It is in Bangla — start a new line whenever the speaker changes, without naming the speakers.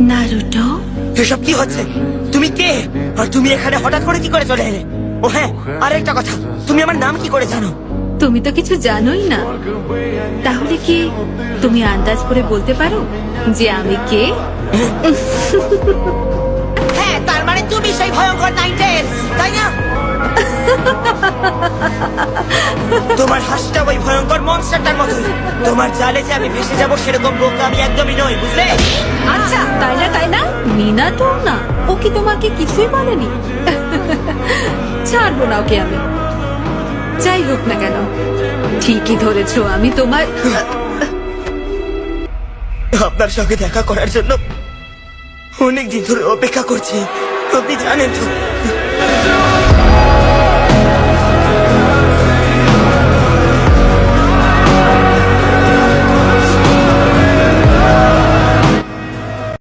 নারুটো,
এসব কি হচ্ছে? তুমি কে? আর তুমি এখানে হঠাৎ করে কি করে চলে এলে? ও হ্যাঁ, আরেকটা কথা, তুমি আমার নাম কি করে জানো?
তুমি তো কিছু জানোই না। তাহলে কি তুমি আন্দাজ করে বলতে পারো যে আমি কে?
হ্যাঁ, তার মানে তুমি সেই ভয়ঙ্কর নাইটেল, তাই না? তোমার হাসিটা ওই ভয়ঙ্কর মনস্টারটার মতোই। তোমার জালে যে আমি ভেসে যাবো সেরকম বোকা আমি একদমই নই, বুঝলে?
আচ্ছা, তাই না তাই না? মিনাটো না, ও কি তোমাকে কিছুই বলেনি? ছাড়বো না ওকে আমি, যাই হোক না কেন। ঠিকই ধরেছো, আমি তোমার
আপনার সঙ্গে দেখা করার জন্য অনেক দিন ধরে অপেক্ষা করছি, আপনি জানেন তো।